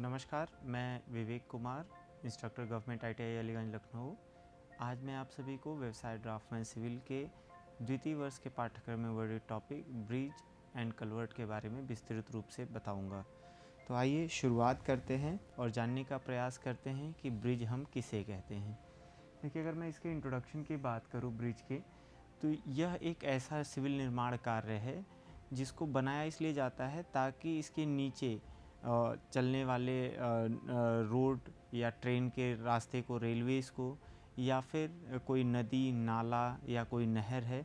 नमस्कार, मैं Vivek Kumar, instructor government ITI Aliganj Lucknow. आज मैं आप सभी को व्यवसाय ड्राफ्टमैन सिविल के द्वितीय वर्ष के पाठ्यक्रम में वर्णित टॉपिक ब्रिज एंड कलवर्ट के बारे में विस्तृत रूप से बताऊंगा। तो आइए शुरुआत करते हैं और जानने का प्रयास करते हैं कि ब्रिज हम किसे कहते हैं। देखिए, अगर मैं इसके इंट्रोडक्शन की बात करूँ ब्रिज के, तो यह एक ऐसा सिविल निर्माण कार्य है जिसको बनाया इसलिए जाता है ताकि इसके नीचे चलने वाले रोड या ट्रेन के रास्ते को, रेलवेज़ को, या फिर कोई नदी, नाला या कोई नहर है,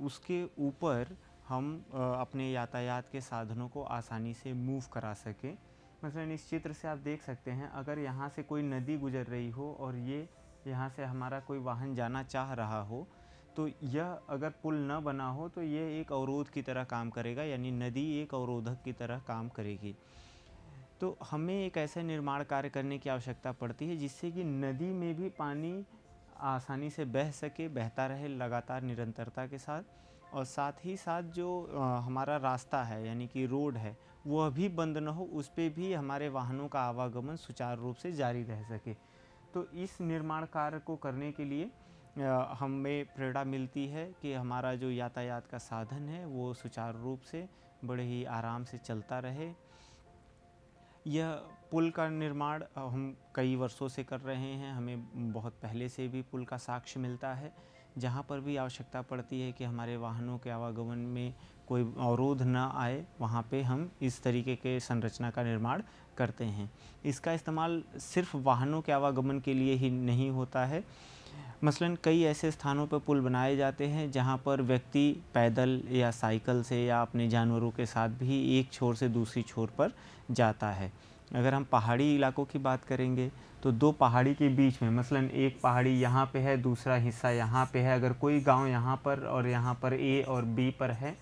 उसके ऊपर हम अपने यातायात के साधनों को आसानी से मूव करा सकें। मसलन इस चित्र से आप देख सकते हैं, अगर यहाँ से कोई नदी गुजर रही हो और ये यहाँ से हमारा कोई वाहन जाना चाह रहा हो, तो यह अगर पुल न बना हो तो यह एक अवरोध की तरह काम करेगा, यानी नदी एक अवरोधक की तरह काम करेगी। तो हमें एक ऐसा निर्माण कार्य करने की आवश्यकता पड़ती है जिससे कि नदी में भी पानी आसानी से बह सके, बहता रहे लगातार निरंतरता के साथ, और साथ ही साथ जो हमारा रास्ता है यानी कि रोड है वह भी बंद न हो, उस पर भी हमारे वाहनों का आवागमन सुचारू रूप से जारी रह सके। तो इस निर्माण कार्य को करने के लिए हमें प्रेरणा मिलती है कि हमारा जो यातायात का साधन है वो सुचारू रूप से बड़े ही आराम से चलता रहे। यह पुल का निर्माण हम कई वर्षों से कर रहे हैं, हमें बहुत पहले से भी पुल का साक्ष्य मिलता है। जहाँ पर भी आवश्यकता पड़ती है कि हमारे वाहनों के आवागमन में कोई अवरोध न आए, वहाँ पे हम इस तरीके के संरचना का निर्माण करते हैं। इसका इस्तेमाल सिर्फ वाहनों के आवागमन के लिए ही नहीं होता है। मसलन कई ऐसे स्थानों पर पुल बनाए जाते हैं जहाँ पर व्यक्ति पैदल या साइकिल से या अपने जानवरों के साथ भी एक छोर से दूसरी छोर पर जाता है। अगर हम पहाड़ी इलाकों की बात करेंगे तो दो पहाड़ी के बीच में, मसलन एक पहाड़ी यहाँ पे है, दूसरा हिस्सा यहाँ पे है, अगर कोई गांव यहाँ पर और यहाँ पर A और B पर है,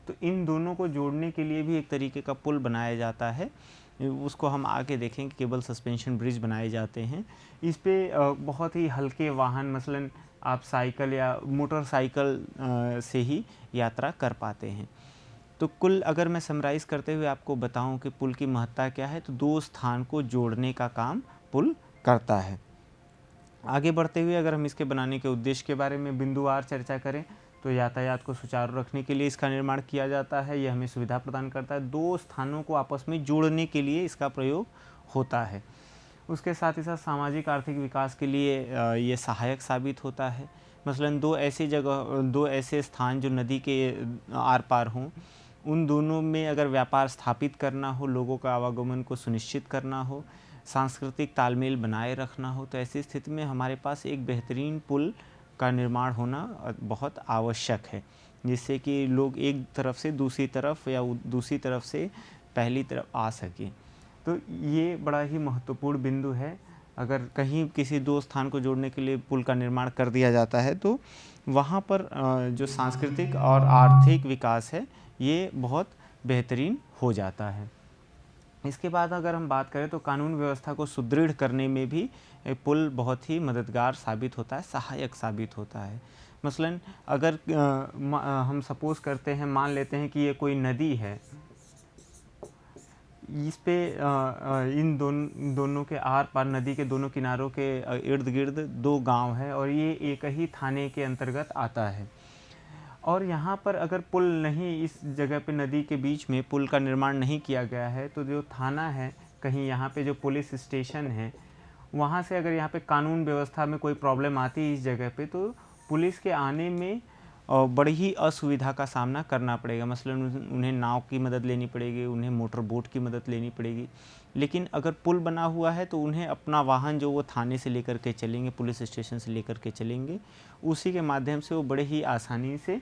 तो इन दोनों को जोड़ने के लिए भी एक तरीके का पुल बनाया जाता है। उसको हम आगे देखेंगे, केबल सस्पेंशन ब्रिज बनाए जाते हैं। इस पे बहुत ही हल्के वाहन, मसलन आप साइकिल या मोटरसाइकिल से ही यात्रा कर पाते हैं। तो कुल अगर मैं समराइज़ करते हुए आपको बताऊं कि पुल की महत्ता क्या है, तो दो स्थान को जोड़ने का काम पुल करता है। आगे बढ़ते हुए अगर हम इसके बनाने के उद्देश्य के बारे में बिंदुवार चर्चा करें, तो यातायात को सुचारू रखने के लिए इसका निर्माण किया जाता है। यह हमें सुविधा प्रदान करता है। दो स्थानों को आपस में जोड़ने के लिए इसका प्रयोग होता है। उसके साथ ही साथ सामाजिक आर्थिक विकास के लिए ये सहायक साबित होता है। मसलन दो ऐसे स्थान जो नदी के आर पार हों, उन दोनों में अगर व्यापार स्थापित करना हो, लोगों का आवागमन को सुनिश्चित करना हो, सांस्कृतिक तालमेल बनाए रखना हो, तो ऐसी स्थिति में हमारे पास एक बेहतरीन पुल का निर्माण होना बहुत आवश्यक है, जिससे कि लोग एक तरफ से दूसरी तरफ या दूसरी तरफ से पहली तरफ आ सकें। तो ये बड़ा ही महत्वपूर्ण बिंदु है। अगर कहीं किसी दो स्थान को जोड़ने के लिए पुल का निर्माण कर दिया जाता है तो वहाँ पर जो सांस्कृतिक और आर्थिक विकास है ये बहुत बेहतरीन हो जाता है। इसके बाद अगर हम बात करें तो कानून व्यवस्था को सुदृढ़ करने में भी पुल बहुत ही मददगार साबित होता है, सहायक साबित होता है। मसलन अगर हम सपोज़ करते हैं, मान लेते हैं कि ये कोई नदी है, इस पे इन दोनों के आर पार, नदी के दोनों किनारों के इर्द गिर्द दो गांव है और ये एक ही थाने के अंतर्गत आता है। और यहाँ पर अगर पुल नहीं, इस जगह पे नदी के बीच में पुल का निर्माण नहीं किया गया है, तो जो थाना है, कहीं यहाँ पे जो पुलिस स्टेशन है, वहाँ से अगर यहाँ पे कानून व्यवस्था में कोई प्रॉब्लम आती है इस जगह पे, तो पुलिस के आने में बड़ी ही असुविधा का सामना करना पड़ेगा। मसलन उन्हें नाव की मदद लेनी पड़ेगी, उन्हें मोटर बोट की मदद लेनी पड़ेगी। लेकिन अगर पुल बना हुआ है तो उन्हें अपना वाहन जो वो थाने से लेकर के चलेंगे, पुलिस स्टेशन से लेकर के चलेंगे, उसी के माध्यम से वो बड़े ही आसानी से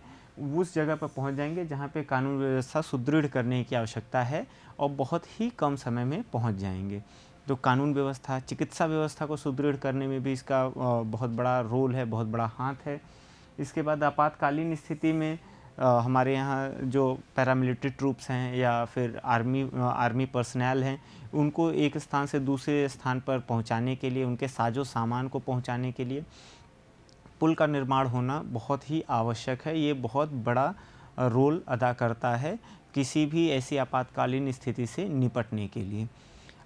उस जगह पर पहुंच जाएंगे जहां पे कानून व्यवस्था सुदृढ़ करने की आवश्यकता है, और बहुत ही कम समय में पहुंच जाएंगे। तो कानून व्यवस्था, चिकित्सा व्यवस्था को सुदृढ़ करने में भी इसका बहुत बड़ा रोल है, बहुत बड़ा हाथ है। इसके बाद आपातकालीन स्थिति में हमारे यहाँ जो पैरामिलिट्री ट्रूप्स हैं या फिर आर्मी पर्सनल हैं, उनको एक स्थान से दूसरे स्थान पर पहुँचाने के लिए, उनके साजो सामान को पहुँचाने के लिए पुल का निर्माण होना बहुत ही आवश्यक है। ये बहुत बड़ा रोल अदा करता है किसी भी ऐसी आपातकालीन स्थिति से निपटने के लिए।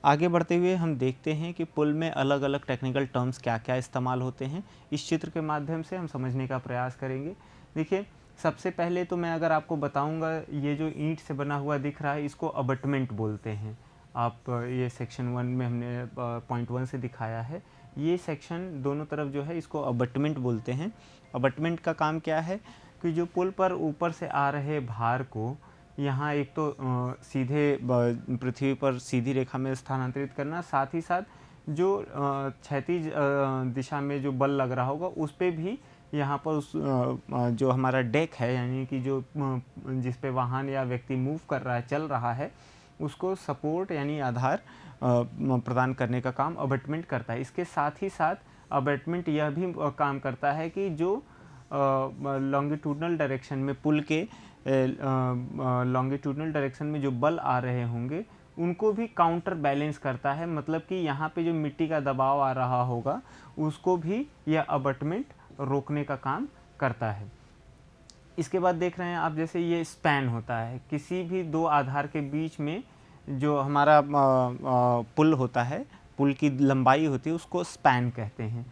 आगे बढ़ते हुए हम देखते हैं कि पुल में अलग अलग टेक्निकल टर्म्स क्या क्या इस्तेमाल होते हैं, इस चित्र के माध्यम से हम समझने का प्रयास करेंगे। देखिए, सबसे पहले तो मैं अगर आपको बताऊंगा, ये जो ईंट से बना हुआ दिख रहा है इसको अबटमेंट बोलते हैं। आप ये सेक्शन 1 में हमने पॉइंट 1 से दिखाया है, ये सेक्शन दोनों तरफ जो है इसको अबटमेंट बोलते हैं। अबटमेंट का काम क्या है कि जो पुल पर ऊपर से आ रहे भार को यहाँ एक तो सीधे पृथ्वी पर सीधी रेखा में स्थानांतरित करना, साथ ही साथ जो क्षैतिज दिशा में जो बल लग रहा होगा उस पर भी यहाँ पर उस जो हमारा डेक है, यानी कि जो जिस पे वाहन या व्यक्ति मूव कर रहा है, चल रहा है, उसको सपोर्ट यानी आधार प्रदान करने का काम अबटमेंट करता है। इसके साथ ही साथ अबटमेंट यह भी काम करता है कि जो लॉन्गिट्यूडनल डायरेक्शन में पुल के लॉन्गिट्यूडनल डायरेक्शन में जो बल आ रहे होंगे उनको भी काउंटर बैलेंस करता है। मतलब कि यहाँ पे जो मिट्टी का दबाव आ रहा होगा उसको भी यह अबटमेंट रोकने का काम करता है। इसके बाद देख रहे हैं आप, जैसे ये स्पैन होता है, किसी भी दो आधार के बीच में जो हमारा पुल होता है, पुल की लंबाई होती है, उसको स्पैन कहते हैं।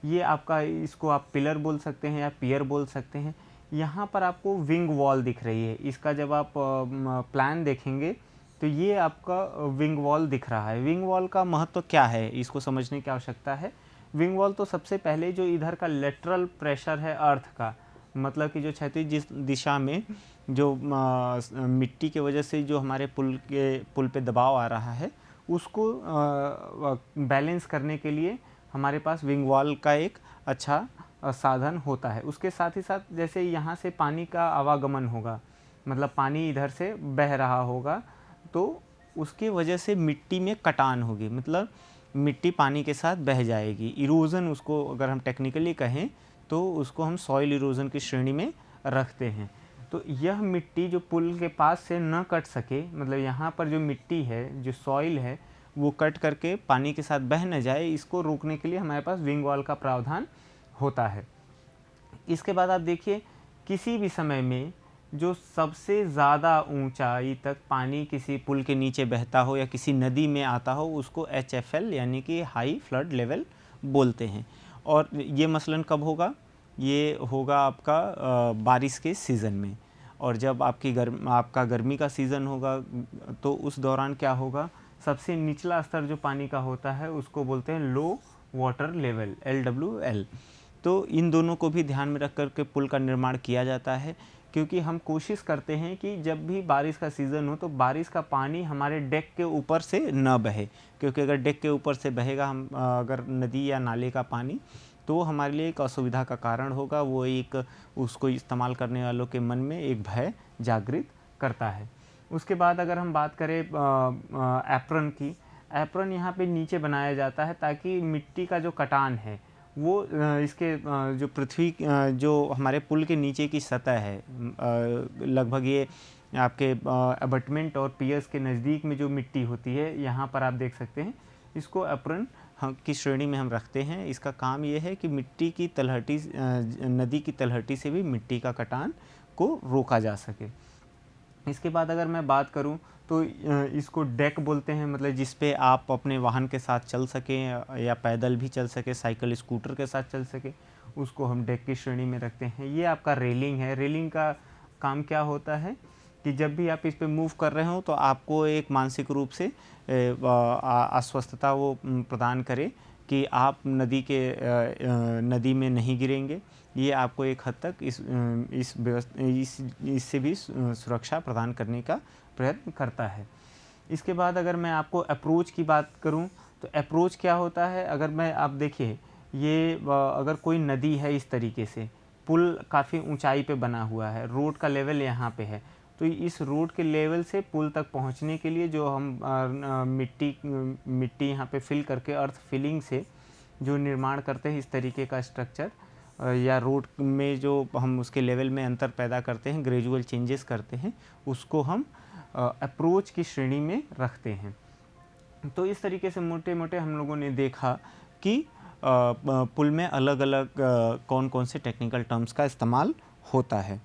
ये आपका, इसको आप पिलर बोल सकते हैं या पियर बोल सकते हैं। यहाँ पर आपको विंग वॉल दिख रही है, इसका जब आप प्लान देखेंगे तो ये आपका विंग वॉल दिख रहा है। विंग वॉल का महत्व क्या है, इसको समझने की आवश्यकता है। विंग वॉल तो सबसे पहले जो इधर का लेटरल प्रेशर है अर्थ का, मतलब कि जो क्षैतिज दिशा में जो मिट्टी के वजह से जो हमारे पुल पे दबाव आ रहा है उसको बैलेंस करने के लिए हमारे पास विंग वॉल का एक अच्छा साधन होता है। उसके साथ ही साथ जैसे यहाँ से पानी का आवागमन होगा, मतलब पानी इधर से बह रहा होगा, तो उसकी वजह से मिट्टी में कटान होगी, मतलब मिट्टी पानी के साथ बह जाएगी। इरोज़न, उसको अगर हम टेक्निकली कहें तो उसको हम सॉइल इरोज़न की श्रेणी में रखते हैं। तो यह मिट्टी जो पुल के पास से न कट सके, मतलब यहाँ पर जो मिट्टी है, जो सॉइल है, वो कट करके पानी के साथ बह न जाए, इसको रोकने के लिए हमारे पास विंग वॉल का प्रावधान होता है। इसके बाद आप देखिए, किसी भी समय में जो सबसे ज़्यादा ऊंचाई तक पानी किसी पुल के नीचे बहता हो या किसी नदी में आता हो, उसको HFL यानी कि हाई फ्लड लेवल बोलते हैं। और ये मसलन कब होगा, ये होगा आपका बारिश के सीज़न में। और जब आपका गर्मी का सीज़न होगा तो उस दौरान क्या होगा, सबसे निचला स्तर जो पानी का होता है उसको बोलते हैं लो वाटर लेवल, LWL। तो इन दोनों को भी ध्यान में रख कर के पुल का निर्माण किया जाता है, क्योंकि हम कोशिश करते हैं कि जब भी बारिश का सीज़न हो तो बारिश का पानी हमारे डेक के ऊपर से न बहे, क्योंकि अगर डेक के ऊपर से बहेगा हम अगर नदी या नाले का पानी, तो हमारे लिए एक असुविधा का कारण होगा। वो एक उसको इस्तेमाल करने वालों के मन में एक भय जागृत करता है। उसके बाद अगर हम बात करें एप्रन की, एप्रन यहाँ पे नीचे बनाया जाता है ताकि मिट्टी का जो कटान है वो इसके जो पृथ्वी जो हमारे पुल के नीचे की सतह है, लगभग ये आपके अबटमेंट और पियर्स के नज़दीक में जो मिट्टी होती है, यहाँ पर आप देख सकते हैं, इसको एप्रन की श्रेणी में हम रखते हैं। इसका काम ये है कि मिट्टी की तलहटी, नदी की तलहटी से भी मिट्टी का कटान को रोका जा सके। इसके बाद अगर मैं बात करूं तो इसको डेक बोलते हैं, मतलब जिस पे आप अपने वाहन के साथ चल सकें या पैदल भी चल सके, साइकिल स्कूटर के साथ चल सके, उसको हम डेक की श्रेणी में रखते हैं। ये आपका रेलिंग है। रेलिंग का काम क्या होता है कि जब भी आप इस पे मूव कर रहे हो तो आपको एक मानसिक रूप से आश्वस्तता वो प्रदान करे कि आप नदी में नहीं गिरेंगे। ये आपको एक हद तक इससे भी सुरक्षा प्रदान करने का प्रयत्न करता है। इसके बाद अगर मैं आपको अप्रोच की बात करूं तो अप्रोच क्या होता है, अगर मैं आप देखिए, ये अगर कोई नदी है, इस तरीके से पुल काफ़ी ऊंचाई पे बना हुआ है, रोड का लेवल यहाँ पे है, तो इस रोड के लेवल से पुल तक पहुँचने के लिए जो हम मिट्टी यहाँ पे फिल करके अर्थ फिलिंग से जो निर्माण करते हैं, इस तरीके का स्ट्रक्चर, या रोड में जो हम उसके लेवल में अंतर पैदा करते हैं, ग्रेजुअल चेंजेस करते हैं, उसको हम अप्रोच की श्रेणी में रखते हैं। तो इस तरीके से मोटे मोटे हम लोगों ने देखा कि पुल में अलग अलग कौन कौन से टेक्निकल टर्म्स का इस्तेमाल होता है।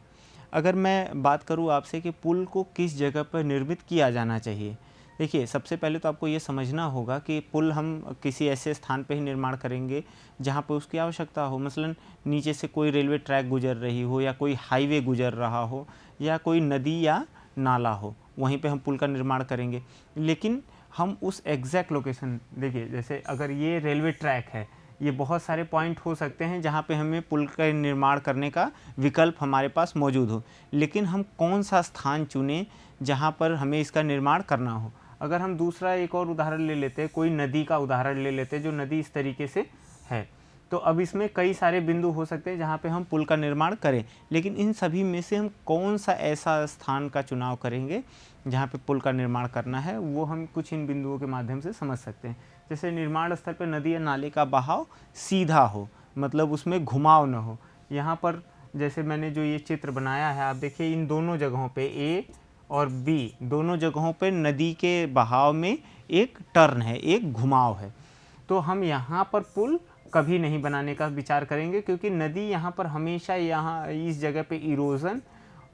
अगर मैं बात करूं आपसे कि पुल को किस जगह पर निर्मित किया जाना चाहिए, देखिए, सबसे पहले तो आपको ये समझना होगा कि पुल हम किसी ऐसे स्थान पे ही निर्माण करेंगे जहाँ पे उसकी आवश्यकता हो। मसलन नीचे से कोई रेलवे ट्रैक गुजर रही हो या कोई हाईवे गुजर रहा हो या कोई नदी या नाला हो, वहीं पे हम पुल का निर्माण करेंगे। लेकिन हम उस एग्जैक्ट लोकेशन, देखिए जैसे अगर ये रेलवे ट्रैक है, ये बहुत सारे पॉइंट हो सकते हैं जहाँ पे हमें पुल का निर्माण करने का विकल्प हमारे पास मौजूद हो, लेकिन हम कौन सा स्थान चुनें जहाँ पर हमें इसका निर्माण करना हो। अगर हम दूसरा एक और उदाहरण ले लेते हैं, कोई नदी का उदाहरण ले लेते हैं, जो नदी इस तरीके से है, तो अब इसमें कई सारे बिंदु हो सकते हैं जहाँ पे हम पुल का निर्माण करें, लेकिन इन सभी में से हम कौन सा ऐसा स्थान का चुनाव करेंगे जहाँ पे पुल का निर्माण करना है, वो हम कुछ इन बिंदुओं के माध्यम से समझ सकते हैं। जैसे निर्माण स्थल पर नदी या नाले का बहाव सीधा हो, मतलब उसमें घुमाव न हो। यहाँ पर जैसे मैंने जो ये चित्र बनाया है, आप देखिए इन दोनों जगहों पे ए और बी दोनों जगहों पे नदी के बहाव में एक टर्न है, एक घुमाव है। तो हम यहाँ पर पुल कभी नहीं बनाने का विचार करेंगे, क्योंकि नदी यहाँ पर हमेशा यहाँ इस जगह पे इरोजन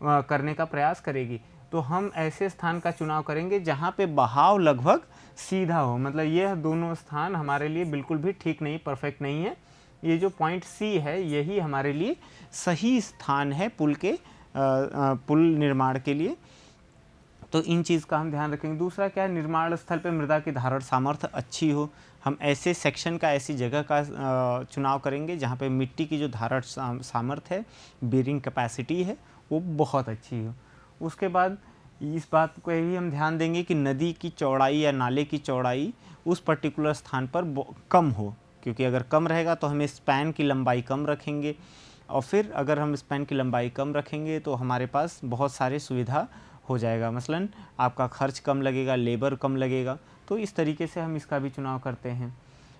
करने का प्रयास करेगी। तो हम ऐसे स्थान का चुनाव करेंगे जहाँ पे बहाव लगभग सीधा हो। मतलब यह दोनों स्थान हमारे लिए बिल्कुल भी ठीक नहीं, परफेक्ट नहीं है। ये जो पॉइंट सी है, यही हमारे लिए सही स्थान है पुल निर्माण के लिए। तो इन चीज़ का हम ध्यान रखेंगे। दूसरा क्या है, निर्माण स्थल पे मृदा की धारण सामर्थ्य अच्छी हो। हम ऐसे सेक्शन का, ऐसी जगह का चुनाव करेंगे जहाँ पे मिट्टी की जो धारण सामर्थ्य है, बेरिंग कैपेसिटी है, वो बहुत अच्छी हो। उसके बाद इस बात को ही हम ध्यान देंगे कि नदी की चौड़ाई या नाले की चौड़ाई उस पर्टिकुलर स्थान पर कम हो, क्योंकि अगर कम रहेगा तो हमें स्पैन की लंबाई कम रखेंगे, और फिर अगर हम स्पैन की लंबाई कम रखेंगे तो हमारे पास बहुत सारे सुविधा हो जाएगा। मसलन आपका खर्च कम लगेगा, लेबर कम लगेगा। तो इस तरीके से हम इसका भी चुनाव करते हैं।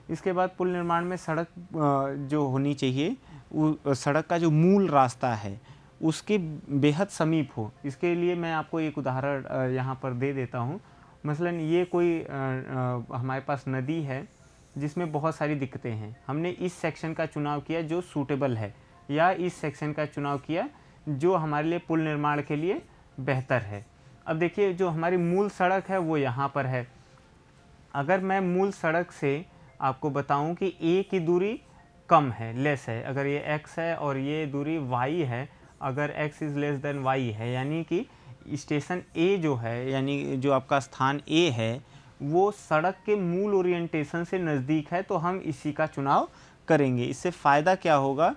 इसके बाद पुल निर्माण में सड़क जो होनी चाहिए, सड़क का जो मूल रास्ता है उसके बेहद समीप हो। इसके लिए मैं आपको एक उदाहरण यहाँ पर दे देता हूँ। मसलन ये कोई हमारे पास नदी है जिसमें बहुत सारी दिक्कतें हैं। हमने इस सेक्शन का चुनाव किया जो सूटेबल है, या इस सेक्शन का चुनाव किया जो हमारे लिए पुल निर्माण के लिए बेहतर है। अब देखिए, जो हमारी मूल सड़क है वो यहाँ पर है। अगर मैं मूल सड़क से आपको बताऊं कि ए की दूरी कम है, लेस है, अगर ये x है और ये दूरी y है, अगर x is less than y है, यानी कि स्टेशन A जो है, यानी जो आपका स्थान A है, वो सड़क के मूल ओरिएंटेशन से नज़दीक है, तो हम इसी का चुनाव करेंगे। इससे फ़ायदा क्या होगा,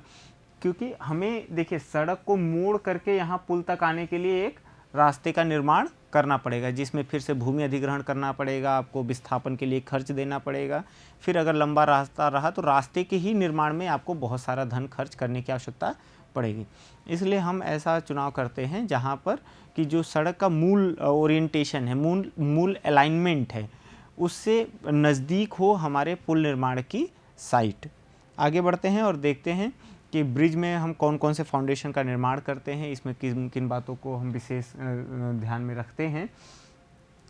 क्योंकि हमें देखिए सड़क को मोड़ करके यहाँ पुल तक आने के लिए एक रास्ते का निर्माण करना पड़ेगा, जिसमें फिर से भूमि अधिग्रहण करना पड़ेगा, आपको विस्थापन के लिए खर्च देना पड़ेगा। फिर अगर लंबा रास्ता रहा तो रास्ते के ही निर्माण में आपको बहुत सारा धन खर्च करने की आवश्यकता पड़ेगी। इसलिए हम ऐसा चुनाव करते हैं जहाँ पर कि जो सड़क का मूल ओरिएंटेशन है, मूल अलाइनमेंट है, उससे नज़दीक हो हमारे पुल निर्माण की साइट। आगे बढ़ते हैं और देखते हैं कि ब्रिज में हम कौन कौन से फाउंडेशन का निर्माण करते हैं, इसमें किन किन बातों को हम विशेष ध्यान में रखते हैं।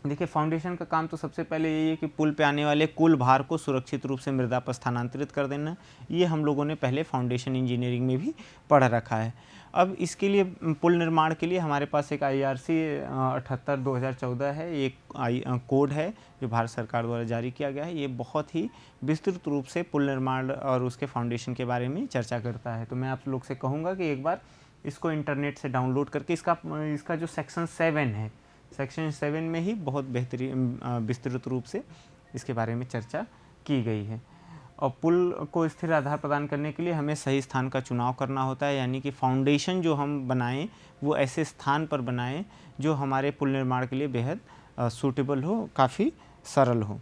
देखिए, फाउंडेशन का काम तो सबसे पहले यही है कि पुल पे आने वाले कुल भार को सुरक्षित रूप से मृदा पर स्थानांतरित कर देना। ये हम लोगों ने पहले फाउंडेशन इंजीनियरिंग में भी पढ़ रखा है। अब इसके लिए पुल निर्माण के लिए हमारे पास एक IRC 78/2014 है, एक कोड है जो भारत सरकार द्वारा जारी किया गया है। ये बहुत ही विस्तृत रूप से पुल निर्माण और उसके फाउंडेशन के बारे में चर्चा करता है। तो मैं आप लोग से कहूँगा कि एक बार इसको इंटरनेट से डाउनलोड करके इसका जो सेक्शन 7 है, सेक्शन 7 में ही बहुत बेहतरीन विस्तृत रूप से इसके बारे में चर्चा की गई है। और पुल को स्थिर आधार प्रदान करने के लिए हमें सही स्थान का चुनाव करना होता है, यानी कि फाउंडेशन जो हम बनाएं वो ऐसे स्थान पर बनाएं जो हमारे पुल निर्माण के लिए बेहद सूटेबल हो, काफ़ी सरल हो।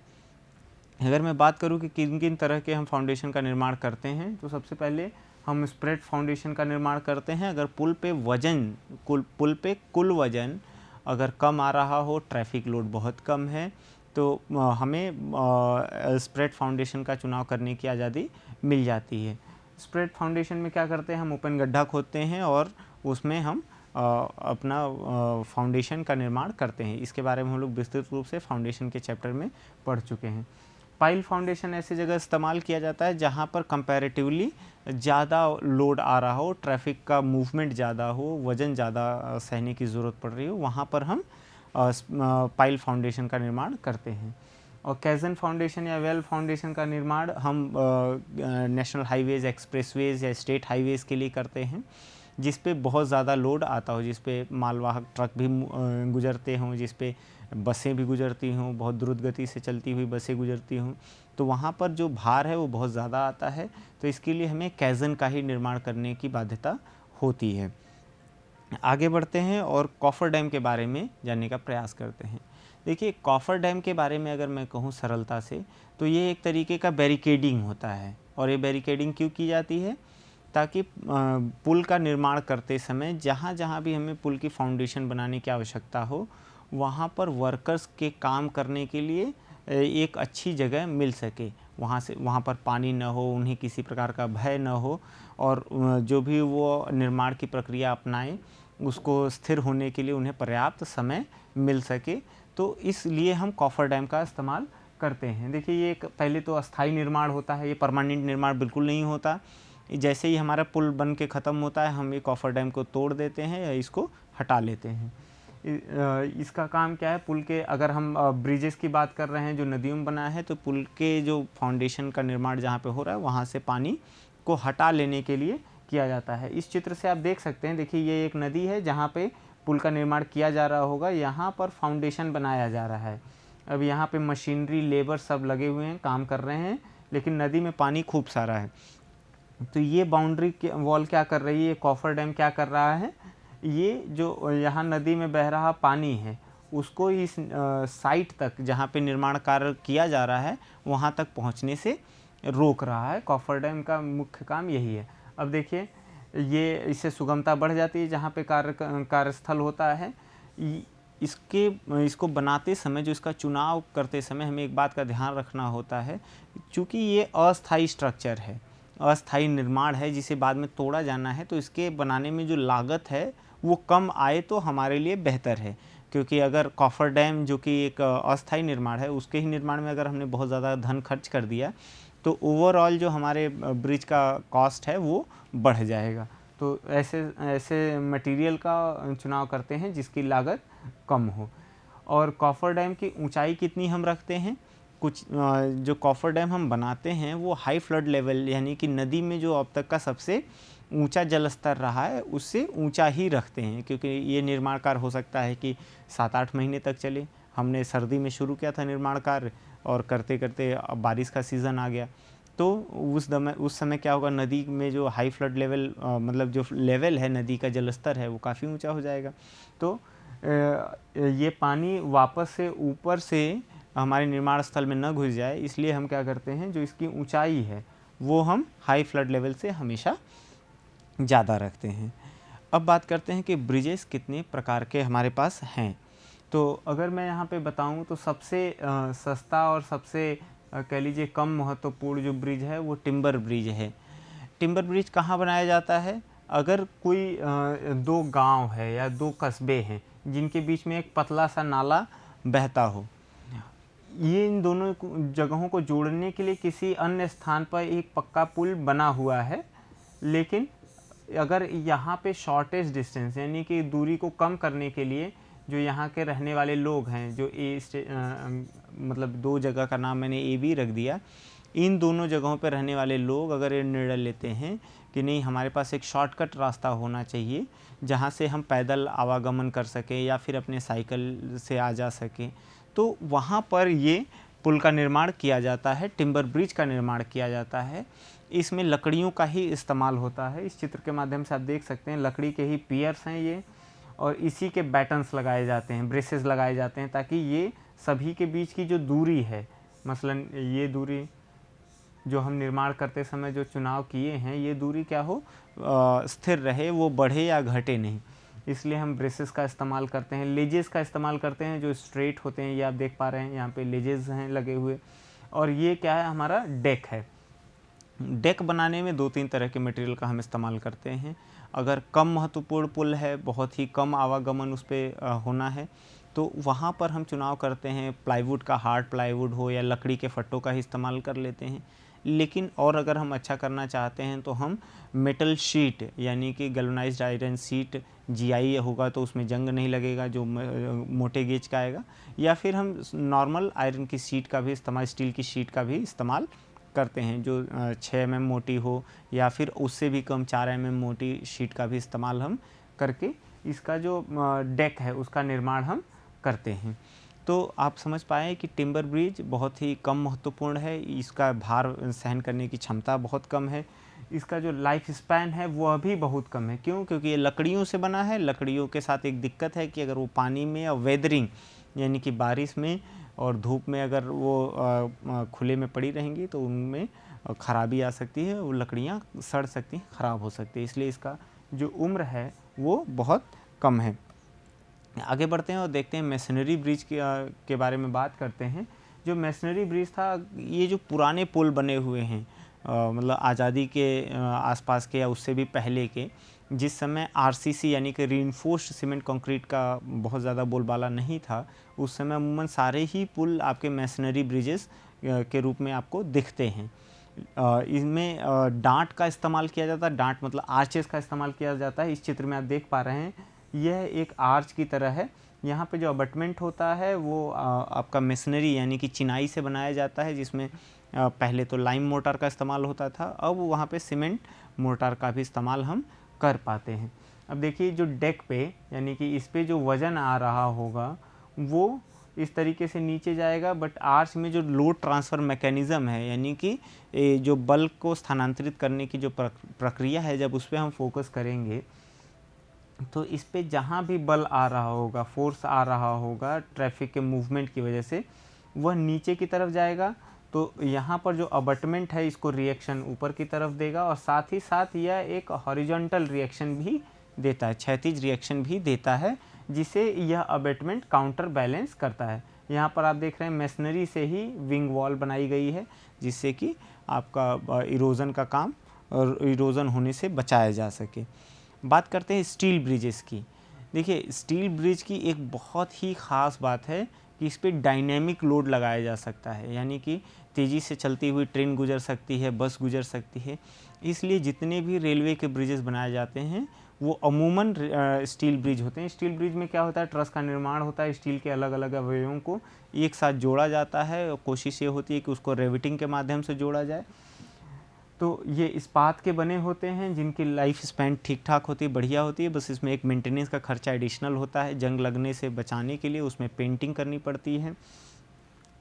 अगर मैं बात करूं कि किन किन तरह के हम फाउंडेशन का निर्माण करते हैं, तो सबसे पहले हम स्प्रेड फाउंडेशन का निर्माण करते हैं। अगर पुल पे कुल वजन अगर कम आ रहा हो, ट्रैफिक लोड बहुत कम है, तो हमें स्प्रेड फाउंडेशन का चुनाव करने की आज़ादी मिल जाती है। स्प्रेड फाउंडेशन में क्या करते हैं, हम ओपन गड्ढा खोदते हैं और उसमें हम अपना फाउंडेशन का निर्माण करते हैं। इसके बारे में हम लोग विस्तृत रूप से फाउंडेशन के चैप्टर में पढ़ चुके हैं। पाइल फाउंडेशन ऐसी जगह इस्तेमाल किया जाता है जहाँ पर कंपैरेटिवली ज़्यादा लोड आ रहा हो, ट्रैफिक का मूवमेंट ज़्यादा हो, वज़न ज़्यादा सहने की ज़रूरत पड़ रही हो, वहाँ पर हम पाइल फाउंडेशन का निर्माण करते हैं। और कैजन फाउंडेशन या वेल फाउंडेशन का निर्माण हम नेशनल हाईवेज़, एक्सप्रेसवेज या स्टेट हाईवेज़ के लिए करते हैं, जिस पे बहुत ज़्यादा लोड आता हो, जिस पे मालवाहक ट्रक भी गुजरते हों, जिस पे बसें भी गुजरती हों, बहुत द्रुत गति से चलती हुई बसें गुजरती हों, तो वहाँ पर जो भार है वो बहुत ज़्यादा आता है। तो इसके लिए हमें कैजन का ही निर्माण करने की बाध्यता होती है। आगे बढ़ते हैं और कॉफर डैम के बारे में जानने का प्रयास करते हैं। देखिए, कॉफर डैम के बारे में अगर मैं कहूँ सरलता से, तो ये एक तरीके का बैरिकेडिंग होता है। और ये बैरिकेडिंग क्यों की जाती है? ताकि पुल का निर्माण करते समय जहाँ जहाँ भी हमें पुल की फाउंडेशन बनाने की आवश्यकता हो, वहाँ पर वर्कर्स के काम करने के लिए एक अच्छी जगह मिल सके, वहाँ पर पानी न हो, उन्हें किसी प्रकार का भय न हो, और जो भी वो निर्माण की प्रक्रिया अपनाएं उसको स्थिर होने के लिए उन्हें पर्याप्त समय मिल सके। तो इसलिए हम कॉफर डैम का इस्तेमाल करते हैं। देखिए, ये एक पहले तो अस्थाई निर्माण होता है, ये परमानेंट निर्माण बिल्कुल नहीं होता। जैसे ही हमारा पुल बन के ख़त्म होता है, हम ये कॉफर डैम को तोड़ देते हैं या इसको हटा लेते हैं। इसका काम क्या है? पुल के, अगर हम ब्रिजेस की बात कर रहे हैं जो नदियों में बना है, तो पुल के जो फाउंडेशन का निर्माण जहाँ पे हो रहा है वहाँ से पानी को हटा लेने के लिए किया जाता है। इस चित्र से आप देख सकते हैं, देखिए ये एक नदी है जहाँ पे पुल का निर्माण किया जा रहा होगा, यहाँ पर फाउंडेशन बनाया जा रहा है। अब यहाँ पे मशीनरी, लेबर सब लगे हुए हैं, काम कर रहे हैं, लेकिन नदी में पानी खूब सारा है। तो ये बाउंड्री के वॉल क्या कर रही है, कॉफर डैम क्या कर रहा है, ये जो यहाँ नदी में बह रहा पानी है उसको इस साइट तक जहाँ पे निर्माण कार्य किया जा रहा है वहाँ तक पहुँचने से रोक रहा है। कॉफर डैम का मुख्य काम यही है। अब देखिए, ये इससे सुगमता बढ़ जाती है जहाँ पे कार्यस्थल होता है। इसको बनाते समय, जो इसका चुनाव करते समय, हमें एक बात का ध्यान रखना होता है, चूँकि ये अस्थाई स्ट्रक्चर है, अस्थाई निर्माण है जिसे बाद में तोड़ा जाना है, तो इसके बनाने में जो लागत है वो कम आए तो हमारे लिए बेहतर है। क्योंकि अगर कॉफर डैम जो कि एक अस्थाई निर्माण है, उसके ही निर्माण में अगर हमने बहुत ज़्यादा धन खर्च कर दिया तो ओवरऑल जो हमारे ब्रिज का कॉस्ट है वो बढ़ जाएगा। तो ऐसे मटेरियल का चुनाव करते हैं जिसकी लागत कम हो। और कॉफर डैम की ऊंचाई कितनी हम रखते हैं? कुछ जो कॉफर डैम हम बनाते हैं वो हाई फ्लड लेवल, यानी कि नदी में जो अब तक का सबसे ऊंचा जल स्तर रहा है उससे ऊंचा ही रखते हैं, क्योंकि ये निर्माण कार्य हो सकता है कि 7-8 महीने तक चले। हमने सर्दी में शुरू किया था निर्माण कार्य, और करते करते अब बारिश का सीज़न आ गया, तो उस समय क्या होगा, नदी में जो हाई फ्लड लेवल, मतलब जो लेवल है नदी का, जल स्तर है, वो काफ़ी ऊंचा हो जाएगा। तो ये पानी वापस से ऊपर से हमारे निर्माण स्थल में न घुस जाए, इसलिए हम क्या करते हैं, जो इसकी ऊंचाई है वो हम हाई फ्लड लेवल से हमेशा ज़्यादा रखते हैं। अब बात करते हैं कि ब्रिजेस कितने प्रकार के हमारे पास हैं। तो अगर मैं यहाँ पे बताऊँ तो सबसे सस्ता और सबसे कह लीजिए कम महत्वपूर्ण जो ब्रिज है वो टिम्बर ब्रिज है। टिम्बर ब्रिज कहाँ बनाया जाता है? अगर कोई दो गांव है या दो कस्बे हैं जिनके बीच में एक पतला सा नाला बहता हो, ये इन दोनों जगहों को जोड़ने के लिए किसी अन्य स्थान पर एक पक्का पुल बना हुआ है, लेकिन अगर यहाँ पे शॉर्टेज डिस्टेंस, यानी कि दूरी को कम करने के लिए जो यहाँ के रहने वाले लोग हैं, जो मतलब दो जगह का नाम मैंने ए बी रख दिया, इन दोनों जगहों पर रहने वाले लोग अगर ये निर्णय लेते हैं कि नहीं, हमारे पास एक शॉर्टकट रास्ता होना चाहिए जहाँ से हम पैदल आवागमन कर सकें या फिर अपने साइकिल से आ जा सकें, तो वहाँ पर ये पुल का निर्माण किया जाता है, टिम्बर ब्रिज का निर्माण किया जाता है। इसमें लकड़ियों का ही इस्तेमाल होता है। इस चित्र के माध्यम से आप देख सकते हैं, लकड़ी के ही पियर्स हैं ये, और इसी के बैटन्स लगाए जाते हैं, ब्रेसेस लगाए जाते हैं, ताकि ये सभी के बीच की जो दूरी है, मसलन ये दूरी जो हम निर्माण करते समय जो चुनाव किए हैं, ये दूरी क्या हो, स्थिर रहे, वो बढ़े या घटे नहीं। इसलिए हम ब्रेसेस का इस्तेमाल करते हैं, लेजेस का इस्तेमाल करते हैं जो स्ट्रेट होते हैं, ये आप देख पा रहे हैं यहाँ पे लेजेस हैं लगे हुए। और ये क्या है, हमारा डेक है। डेक बनाने में 2-3 तरह के मटेरियल का हम इस्तेमाल करते हैं। अगर कम महत्वपूर्ण पुल है, बहुत ही कम आवागमन उस पर होना है, तो वहाँ पर हम चुनाव करते हैं प्लाईवुड का, हार्ड प्लाईवुड हो या लकड़ी के फट्टों का ही इस्तेमाल कर लेते हैं। लेकिन और अगर हम अच्छा करना चाहते हैं तो हम मेटल शीट यानी कि गैल्वेनाइज्ड आयरन शीट जीआई होगा तो उसमें जंग नहीं लगेगा, जो मोटे गेज का आएगा, या फिर हम नॉर्मल आयरन की शीट का भी इस्तेमाल, स्टील की शीट का भी इस्तेमाल करते हैं जो 6 mm मोटी हो या फिर उससे भी कम 4 mm मोटी शीट का भी इस्तेमाल हम करके इसका जो डेक है उसका निर्माण हम करते हैं। तो आप समझ पाए कि टिम्बर ब्रिज बहुत ही कम महत्वपूर्ण है, इसका भार सहन करने की क्षमता बहुत कम है, इसका जो लाइफ स्पैन है वह भी बहुत कम है। क्यों? क्योंकि ये लकड़ियों से बना है। लकड़ियों के साथ एक दिक्कत है कि अगर वो पानी में या वेदरिंग यानी कि बारिश में और धूप में अगर वो खुले में पड़ी रहेंगी तो उनमें खराबी आ सकती है, वो लकड़ियाँ सड़ सकती हैं, ख़राब हो सकती है, इसलिए इसका जो उम्र है वो बहुत कम है। आगे बढ़ते हैं और देखते हैं मेसनरी ब्रिज के बारे में बात करते हैं। जो मेसनरी ब्रिज था, ये जो पुराने पुल बने हुए हैं मतलब आज़ादी के आसपास के या उससे भी पहले के, जिस समय आरसीसी यानी कि रीइंफोर्स्ड सीमेंट कंक्रीट का बहुत ज़्यादा बोलबाला नहीं था, उस समय अमूमन सारे ही पुल आपके मेसनरी ब्रिजेस के रूप में आपको दिखते हैं। इसमें डांट का इस्तेमाल किया जाता है, डांट मतलब आर्चेस का इस्तेमाल किया जाता है। इस चित्र में आप देख पा रहे हैं यह एक आर्च की तरह है। यहाँ पे जो अबटमेंट होता है वो आपका मेसनरी यानी कि चिनाई से बनाया जाता है, जिसमें पहले तो लाइम मोर्टार का इस्तेमाल होता था, अब वहाँ पे सीमेंट मोर्टार का भी इस्तेमाल हम कर पाते हैं। अब देखिए जो डेक पे यानी कि इस पे जो वज़न आ रहा होगा वो इस तरीके से नीचे जाएगा, बट आर्च में जो लोड ट्रांसफ़र मैकेनिज़्म है यानी कि जो बल को स्थानांतरित करने की जो प्रक्रिया है, जब उस पर हम फोकस करेंगे तो इस पे जहाँ भी बल आ रहा होगा, फोर्स आ रहा होगा ट्रैफिक के मूवमेंट की वजह से, वह नीचे की तरफ जाएगा। तो यहाँ पर जो अबटमेंट है इसको रिएक्शन ऊपर की तरफ देगा और साथ ही साथ यह एक हॉरिजॉन्टल रिएक्शन भी देता है, क्षैतिज रिएक्शन भी देता है, जिसे यह अबटमेंट काउंटर बैलेंस करता है। यहाँ पर आप देख रहे हैं मेसनरी से ही विंग वॉल बनाई गई है, जिससे कि आपका इरोज़न का काम और इरोज़न होने से बचाया जा सके। बात करते हैं स्टील ब्रिजेस की। देखिए स्टील ब्रिज की एक बहुत ही ख़ास बात है कि इस पर डायनेमिक लोड लगाया जा सकता है, यानी कि तेज़ी से चलती हुई ट्रेन गुजर सकती है, बस गुजर सकती है। इसलिए जितने भी रेलवे के ब्रिजेस बनाए जाते हैं वो अमूमन स्टील ब्रिज होते हैं। स्टील ब्रिज में क्या होता है, ट्रस का निर्माण होता है, स्टील के अलग अलग अवयवों को एक साथ जोड़ा जाता है और कोशिश ये होती है कि उसको रेविटिंग के माध्यम से जोड़ा जाए। तो ये इस्पात के बने होते हैं जिनकी लाइफ स्पैन ठीक ठाक होती है, बढ़िया होती है, बस इसमें एक मेंटेनेंस का खर्चा एडिशनल होता है। जंग लगने से बचाने के लिए उसमें पेंटिंग करनी पड़ती है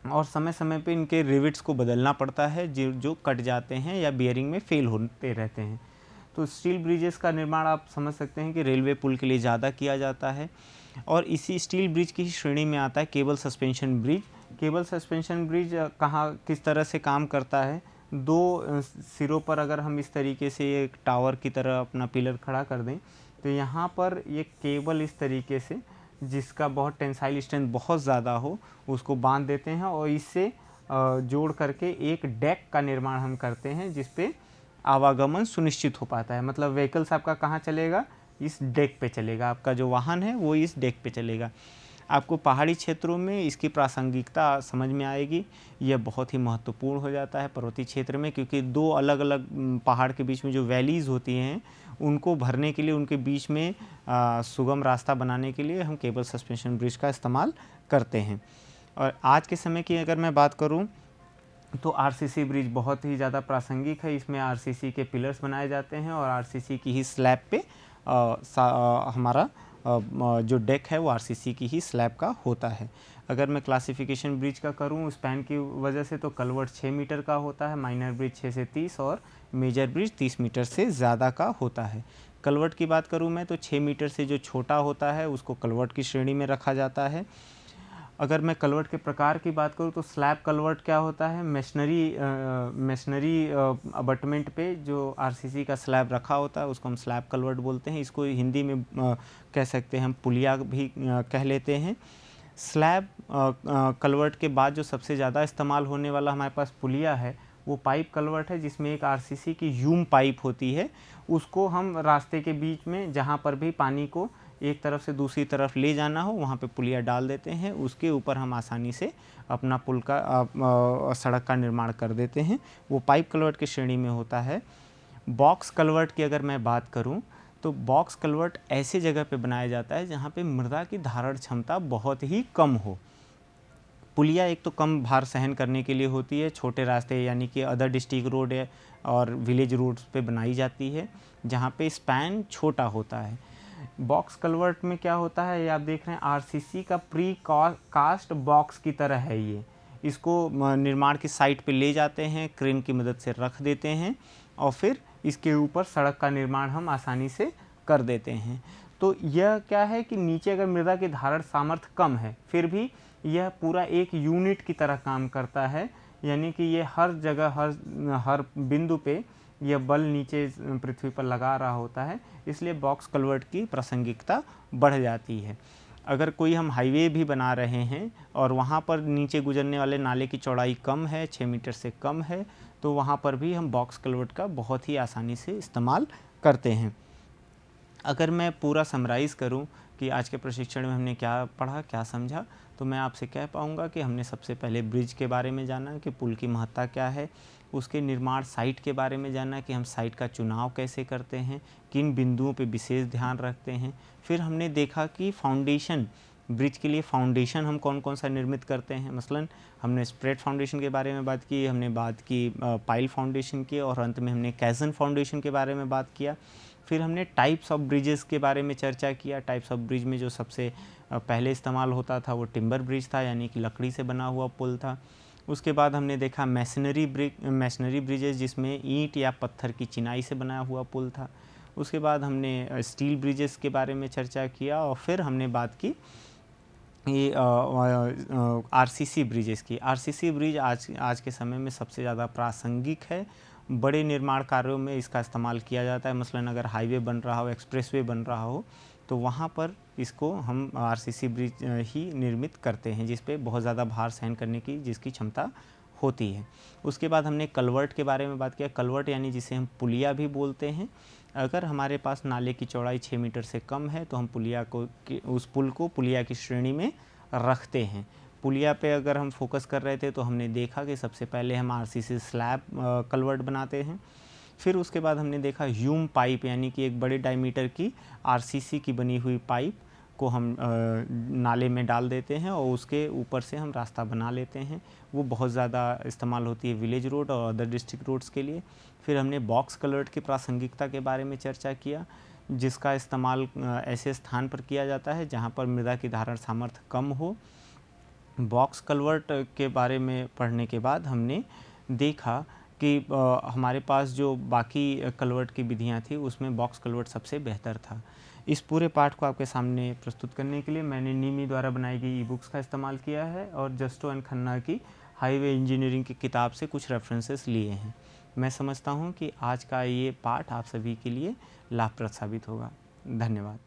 और समय समय पे इनके रिविट्स को बदलना पड़ता है जो कट जाते हैं या बियरिंग में फेल होते रहते हैं। तो स्टील ब्रिजेस का निर्माण आप समझ सकते हैं कि रेलवे पुल के लिए ज़्यादा किया जाता है। और इसी स्टील ब्रिज की श्रेणी में आता है cable suspension bridge. Cable suspension bridge कहाँ किस तरह से काम करता है, दो सिरों पर अगर हम इस तरीके से एक टावर की तरह अपना पिलर खड़ा कर दें तो यहाँ पर ये केबल इस तरीके से, जिसका बहुत टेंसाइल स्ट्रेंथ बहुत ज़्यादा हो, उसको बांध देते हैं और इससे जोड़ करके एक डेक का निर्माण हम करते हैं जिस पे आवागमन सुनिश्चित हो पाता है। मतलब व्हीकल्स आपका कहाँ चलेगा, इस डेक पे चलेगा, आपका जो वाहन है वो इस डेक पे चलेगा। आपको पहाड़ी क्षेत्रों में इसकी प्रासंगिकता समझ में आएगी। यह बहुत ही महत्वपूर्ण हो जाता है पर्वतीय क्षेत्र में, क्योंकि दो अलग अलग पहाड़ के बीच में जो वैलीज़ होती हैं उनको भरने के लिए, उनके बीच में सुगम रास्ता बनाने के लिए हम केबल सस्पेंशन ब्रिज का इस्तेमाल करते हैं। और आज के समय की अगर मैं बात करूं तो आरसीसी ब्रिज बहुत ही ज़्यादा प्रासंगिक है। इसमें आरसीसी के पिलर्स बनाए जाते हैं और आरसीसी की ही स्लैब पे हमारा जो डेक है वो आरसीसी की ही स्लैब का होता है। अगर मैं क्लासिफिकेशन ब्रिज का करूँ स्पैन की वजह से, तो कलवर्ट 6 मीटर का होता है, माइनर ब्रिज 6 से 30 और मेजर ब्रिज 30 मीटर से ज़्यादा का होता है। कलवर्ट की बात करूँ मैं तो 6 मीटर से जो छोटा होता है उसको कलवर्ट की श्रेणी में रखा जाता है। अगर मैं कलवर्ट के प्रकार की बात करूँ तो स्लैब कलवर्ट क्या होता है, मेसनरी अबटमेंट पे जो आरसीसी का स्लैब रखा होता है उसको हम स्लैब कलवर्ट बोलते हैं। इसको हिंदी में कह सकते हैं हम पुलिया भी कह लेते हैं। स्लैब कलवर्ट के बाद जो सबसे ज़्यादा इस्तेमाल होने वाला हमारे पास पुलिया है वो पाइप कलवर्ट है, जिसमें एक आरसीसी की यूम पाइप होती है। उसको हम रास्ते के बीच में जहाँ पर भी पानी को एक तरफ से दूसरी तरफ ले जाना हो वहाँ पे पुलिया डाल देते हैं, उसके ऊपर हम आसानी से अपना पुल का सड़क का निर्माण कर देते हैं। वो पाइप कलवर्ट की श्रेणी में होता है। बॉक्स कलवर्ट की अगर मैं बात करूं तो बॉक्स कलवर्ट ऐसे जगह पे बनाया जाता है जहां पे मृदा की धारण क्षमता बहुत ही कम हो। पुलिया एक तो कम भार सहन करने के लिए होती है, छोटे रास्ते यानी कि अदर डिस्ट्रिक्ट रोड है और विलेज रोड्स पे बनाई जाती है जहाँ पे स्पैन छोटा होता है। बॉक्स कलवर्ट में क्या होता है, ये आप देख रहे हैं आरसीसी का प्री कास्ट बॉक्स की तरह है ये। इसको निर्माण की साइट पे ले जाते हैं, क्रेन की मदद से रख देते हैं और फिर इसके ऊपर सड़क का निर्माण हम आसानी से कर देते हैं। तो यह क्या है कि नीचे अगर मृदा की धारण सामर्थ्य कम है फिर भी यह पूरा एक यूनिट की तरह काम करता है, यानी कि ये हर जगह हर बिंदु पे यह बल नीचे पृथ्वी पर लगा रहा होता है, इसलिए बॉक्स कलवर्ट की प्रासंगिकता बढ़ जाती है। अगर कोई हम हाईवे भी बना रहे हैं और वहाँ पर नीचे गुजरने वाले नाले की चौड़ाई कम है, 6 मीटर से कम है, तो वहाँ पर भी हम बॉक्स कलवर्ट का बहुत ही आसानी से इस्तेमाल करते हैं। अगर मैं पूरा समराइज़ करूं कि आज के प्रशिक्षण में हमने क्या पढ़ा, क्या समझा, तो मैं आपसे कह पाऊंगा कि हमने सबसे पहले ब्रिज के बारे में जाना कि पुल की महत्ता क्या है, उसके निर्माण साइट के बारे में जाना कि हम साइट का चुनाव कैसे करते हैं, किन बिंदुओं पे विशेष ध्यान रखते हैं। फिर हमने देखा कि फाउंडेशन, ब्रिज के लिए फाउंडेशन हम कौन कौन सा निर्मित करते हैं। मसलन हमने स्प्रेड फाउंडेशन के बारे में बात की, हमने बात की पाइल फाउंडेशन की, और अंत में हमने कैजन फाउंडेशन के बारे में बात किया। फिर हमने टाइप्स ऑफ ब्रिजेस के बारे में चर्चा किया। टाइप्स ऑफ ब्रिज में जो सबसे पहले इस्तेमाल होता था वो टिम्बर ब्रिज था, यानी कि लकड़ी से बना हुआ पुल था। उसके बाद हमने देखा मैसनरी ब्रिजेस जिसमें ईंट या पत्थर की चिनाई से बना हुआ पुल था। उसके बाद हमने स्टील ब्रिजेस के बारे में चर्चा किया और फिर हमने बात की ये आरसीसी ब्रिजेस की। आरसीसी ब्रिज आज के समय में सबसे ज़्यादा प्रासंगिक है। बड़े निर्माण कार्यों में इसका इस्तेमाल किया जाता है। मसलन अगर हाईवे बन रहा हो, एक्सप्रेसवे बन रहा हो, तो वहाँ पर इसको हम आरसीसी ब्रिज ही निर्मित करते हैं जिस पे बहुत ज़्यादा भार सहन करने की जिसकी क्षमता होती है। उसके बाद हमने कलवर्ट के बारे में बात किया। कलवर्ट यानी जिसे हम पुलिया भी बोलते हैं। अगर हमारे पास नाले की चौड़ाई 6 मीटर से कम है तो हम उस पुल को पुलिया की श्रेणी में रखते हैं। पुलिया पे अगर हम फोकस कर रहे थे तो हमने देखा कि सबसे पहले हम आरसीसी स्लैब कलवर्ट बनाते हैं। फिर उसके बाद हमने देखा ह्यूम पाइप, यानी कि एक बड़े डायमीटर की आरसीसी की बनी हुई पाइप को हम नाले में डाल देते हैं और उसके ऊपर से हम रास्ता बना लेते हैं। वो बहुत ज़्यादा इस्तेमाल होती है विलेज रोड और अदर डिस्ट्रिक्ट रोड्स के लिए। फिर हमने बॉक्स कलवर्ट की प्रासंगिकता के बारे में चर्चा किया, जिसका इस्तेमाल ऐसे स्थान पर किया जाता है जहाँ पर मृदा की धारण सामर्थ्य कम हो। बॉक्स कलवर्ट के बारे में पढ़ने के बाद हमने देखा कि हमारे पास जो बाकी कलवर्ट की विधियाँ थी उसमें बॉक्स कलवर्ट सबसे बेहतर था। इस पूरे पाठ को आपके सामने प्रस्तुत करने के लिए मैंने नीमी द्वारा बनाई गई ई बुक्स का इस्तेमाल किया है और जस्टो एंड खन्ना की हाईवे इंजीनियरिंग की किताब से कुछ रेफरेंसेस लिए हैं। मैं समझता हूँ कि आज का ये पाठ आप सभी के लिए लाभप्रद साबित होगा। धन्यवाद।